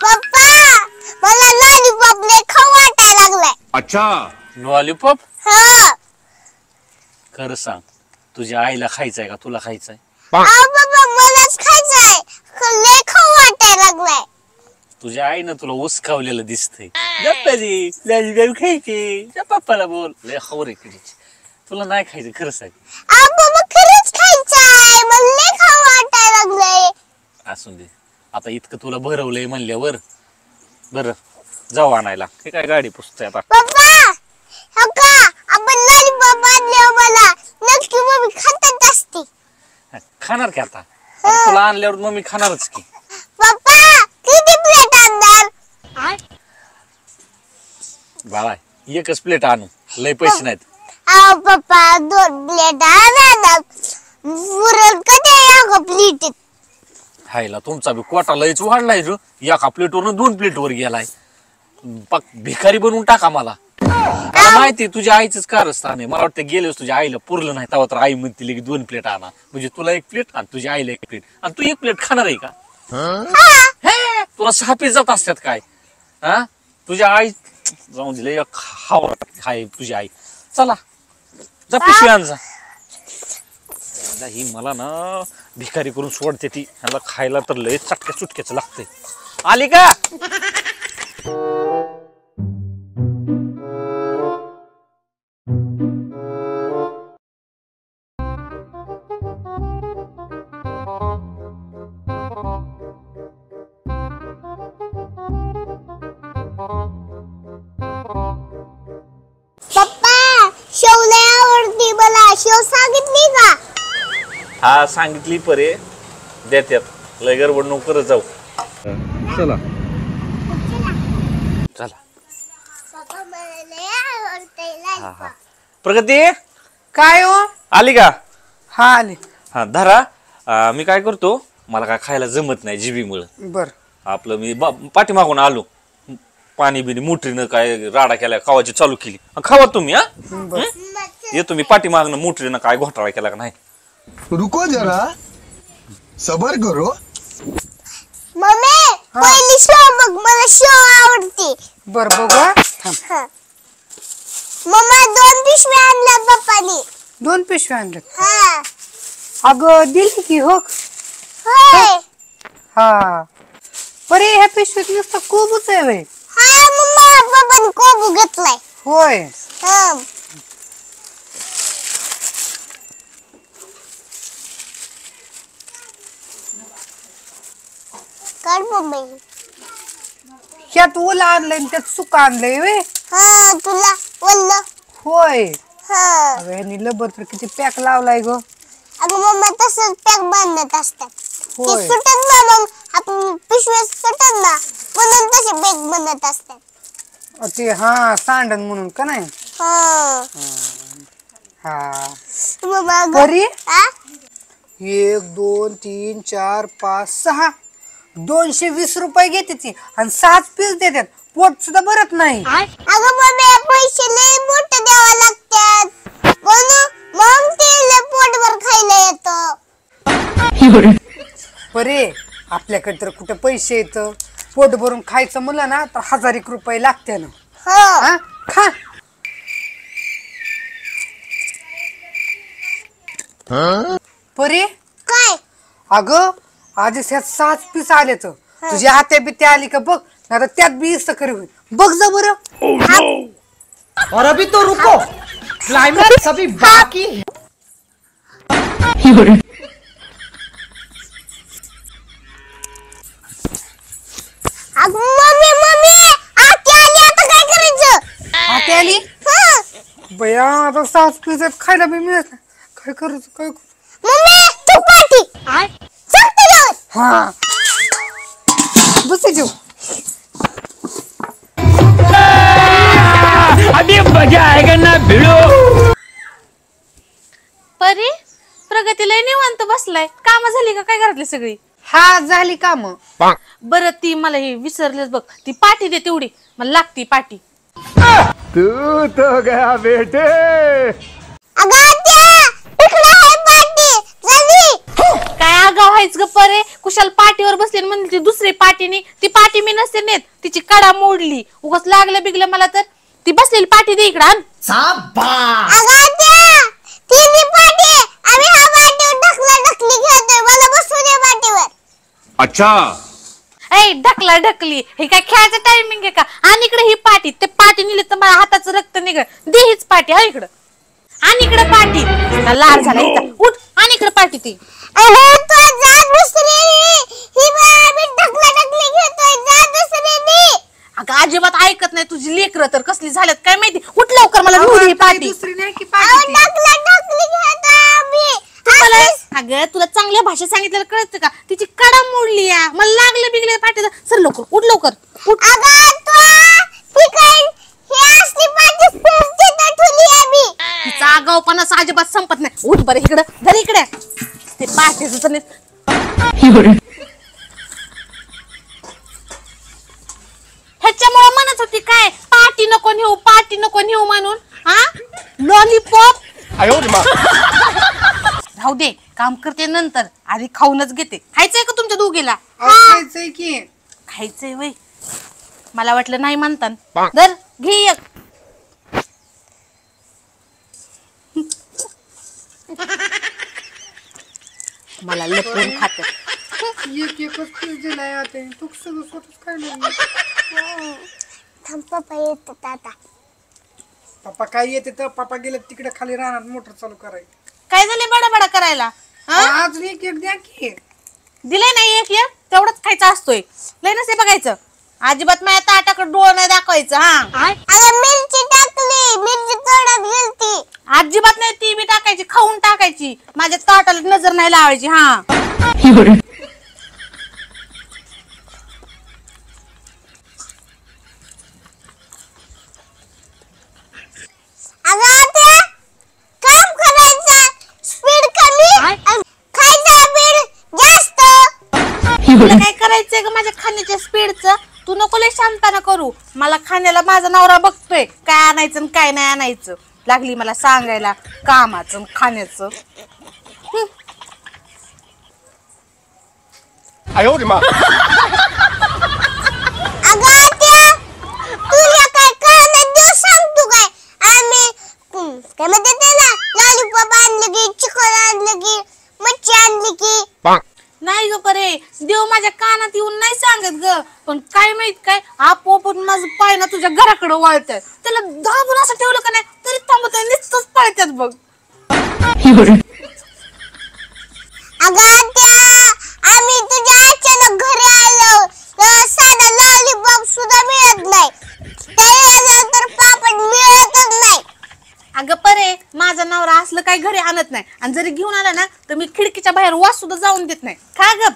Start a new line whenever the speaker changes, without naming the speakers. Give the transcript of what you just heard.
पप्पा मला लॉलीपॉप लय खाऊ वाटायला लागलाय.
अच्छा
लॉलीपॉप?
हा.
खरं सांग, तुझ्या आईला खायचंय का तुला खायचंय?
पप्पा मलाच खायचंय, लय खाऊ वाटायला लागलाय.
तुझ्या आईनं तुला उसकावलेलं दिसतंय. लॉलीपॉप खायचे पप्पाला बोल. लय खवरे करायची. तुला नाही खायचं खरं सांग.
पप्पा खरंच खायचंय, मला लय खाऊ वाटायला लागलंय.
असू दे, आता इतकं तुला भरवलंय म्हणल्यावर बरं जाऊ आणायला. हे काय गाडी पुसतोय आता.
पप्पा हो का आपण लॉलीपॉप आणल्यावर मला नक्की मम्मी खातच असते.
खाणार की आता तुला आणल्यावर मम्मी खाणारच की.
पप्पा किती प्लेट आणणार?
बाळा एकच प्लेट आणू, लय पैसे नाहीत.
पप्पा 2 प्लेट आणणार, पुरण कधी एका प्लेटीत?
हायला तुमचा बी कोटा लयच वाढलाय रे. एका प्लेटवरून 2 प्लेटवर गेलाय. पाक भिकारी बनवून टाका मला. मला माहिती तुझ्या आईच कारस्थान आहे. मला वाटतं गेलेस तुझ्या आईला पुरलं नाही तेव्हा तर आई म्हणतील की 2 प्लेट आणा. म्हणजे तुला 1 प्लेट आणि तुझ्या आईला 1 प्लेट आणि तू 1 प्लेट खाणार आहे का? तुला 6 पीस जात असतात काय? हा तुझ्या आई जाऊन दिले खावा खाय तुझी आई. चला जा पिशवी आण जा. ही मला ना भिकारी करून सोडते ती. ह्याला खायला तर लय चटक्या चुटक्याच लागतंय. आली का?
पप्पा शेव लय आवडती मला, शेव सांगितली का?
हा सांगितली परे देत्यात. लय गडबड नको करत जाऊ. चला चला.
पप्पा मला लय आवडते लॉलीपॉप.
प्रगती
काय हो?
आली का?
हा आले.
हा धरा. मी काय करतो, मला काय खायला जमत नाही जिबीमुळे.
बर
आपलं मी पाठीमागून आलो. पाणी बिनी मोटरीनं काय राडा केला खावाची चालू केली. खावा तुम्ही. हा येतो मी पाठीमागनं मोटरीनं काय घोटाळा केला का नाही.
रुको जरा सबर करो.
मम्मी पहिली शेव, मग मला शेव आवडते.
बर बघू. थांब.
मम्मा 2 पिशव्या आणल्या पप्पानी.
2 पिशव्या आणल्या.
हा
अगं दिली की हो.
होय.
हा बरे ह्या पिशवीत नुसतं कोबूच आहे व्हय.
हा मम्मा पप्पानी कोबू घेतलाय.
होय.
हा कर मम्मी.
ह्यात ओला आणलंय आणि त्यात सुक आणलंय व्हय.
हा तुला वल्ल.
होय.
हा
अगं ह्यानी लबर तर किती पॅक लावलाय ग.
अगं मम्मा तसंच पॅक बांधत असतात. ते
होय.
सुटत ना, मग आपण पिशवी सुटत ना म्हणून तसे बॅग बनत असतात.
ते हा सांडण म्हणून का नाही.
हा
हा
मम्मा
बरी.
हा
1 2 3 4 5 6 220 रुपये घेते ती आणि 6 पीस देतात. पोट सुद्धा भरत नाही.
अगं मम्मी पैसे लय मोठे द्यावा लागतात म्हणून मग ते लय पोटभर खायला येतं.
बरे आपल्याकडे तर कुठे पैसे येत. पोट भरून खायचं म्हणलं ना तर 1000 रुपये लागते ना.
हा
खा. परे
काय?
अगं आधीच ह्यात 6 पीस आले तर तुझ्या हात्या बित्या आली का बघ. नाही तर त्यात बी सकरी होईल. बघ जा बरं.
और अभी तो रुको, क्लाइमैक्स अभी बाकी है.
अगं मम्मी मम्मी आती आली, आता काय करायचं?
हात्या आली
हा
बया. आता 6 पीस खायला बी मिळत नाही. काय करायचं काय.
मम्मी तू पाठी सांगते जाऊन.
हा बस जेव.
अभी मजा आएगा ना भिड़ो.
परी प्रगतीला निवांत बसलाय. काम झाली का काय घरातली सगळी?
हा झाली काम.
बरं ती मला हे विसरलेच बघ. ती पाठी दे तेवढी, मला लागती पाठी.
तू तो गया बेटे.
अगं आत्या इकडे आहे पाठी झाली.
काय आगाव व्हायच ग परे, कुशाल पाठीवर बसले म्हणजे ती दुसरी पाठीने, ती पाठी मी नसते नेत, तिची कडा मोडली. उगाच लागलं बिगलं मला तर. ती बसलेली पाठी दे इकडं आण.
शाबाश.
अगं आत्या, तिन्ही पाठी आम्ही हा पाठीवर ढकली खेळतोय. मला बसू दे पाठीवर.
अच्छा
ऐ ढकला ढकली, हे काय खेळायचं टायमिंग आहे का? आणि इकडे ही पाठी, ते पाठी नेली तर मला हाताचं रक्त निघल. दे हीच पाठी, हा इकडं आणि इकडे पाठी. लाल झाला हिचा. उठ आणि इकडे पाठी ती.
अगं तू जा दुसरीने. ही बाई आम्ही ढकली खेळतोय. जा दुसरीने.
अगं अजिबात ऐकत नाही तुझी लेकरं तर कसली झाल्यात काय माहिती. उठ लवकर, मला घेऊन ही पाठी.
दुसरी नाही की
अहो
पाठी ती.
ढकली खेळतोय आम्ही.
अगं तुला चांगल्या भाषेत सांगितलेलं कळतं का? तिची कडा मोडली या. मला लागलं बिगले पाठी. सर लवकर, उठ लवकर उठ.
अगं तू ही असली पाठी फिरते तर ठुली आम्ही.
तिचा आगाऊपणा अजिबात संपत नाही. उठ बरं इकडं, धर इकडे ते पाठीच ह्याच्यामुळे म्हणत होती काय पाठी नको नेऊ, पाठी नको नेऊ म्हणून. हा लॉलीपॉप राहू दे, काम करते नंतर, आधी खाऊनच घेते. खायचंय का तुमच्या दोघीला?
खायचंय की.
खायचंय वय, मला वाटलं नाही म्हणतात. दर घे एक. मला लपवून खात.
एक एकच पीस दिलाय आता. तू सगळं स्वतःच खायला.
थांब पप्पा येतात आता.
पप्पा काय येते तर पप्पा गेले तिकडे खाली राहणार मोटर चालू करायला.
काय झाले बडा करायला?
आज एक एक द्या की.
दिलंय नाही एक एक, तेवढंच खायचं असतोय. लय नसे बघायचं. अजिबात माझ्या ताटाकडे डोळ नाही दाखवायचं. हा
अगं मिरची टाकली. मिरची तोडत गेलती.
अजिबात नाही, ती बी टाकायची, खाऊन टाकायची. माझ्या ताटाला नजर नाही लावायची. हा
अगं आत्या, काम करायचं स्पीड कमी आणि खायचं स्पीड जास्त.
तुला काय करायचंय ग माझ्या खाण्याच्या स्पीडचं? तू नको लय शांताना करू. मला खाण्याला माझा नवरा बघतोय काय आणायचं आणि काय नाही आणायचं. लागली मला सांगायला कामाचं आणि खाण्याचं.
अगं आत्या, तुला काय कळलं देऊ सांगतो काय? आम्ही काय म्हणते त्याला, लॉलीपॉप आणलं की, चिकन आणलं की, मच्छी आणली की.
नाही ग परे, देव माझ्या कानात येऊन नाही सांगत ग. पण काय माहित काय आपोआप माझं पाय ना तुझ्या घराकडे वळत. त्याला दाबून असं ठेवलं का नाही तरी थांबत नाही, नुसतंच पळतात बघ.
अगं आत्या, आम्ही तुझ्या अचानक घरी आलो तर साधा लॉलीपॉप सुद्धा मिळत नाही. त्यानंतर पापड मिळतच नाही.
अगं परे, माझा नवरा असलं काही घरी आणत नाही. आणि जरी घेऊन आला ना तर मी खिडकीच्या बाहेर वास सुद्धा जाऊन देत नाही. खा गप.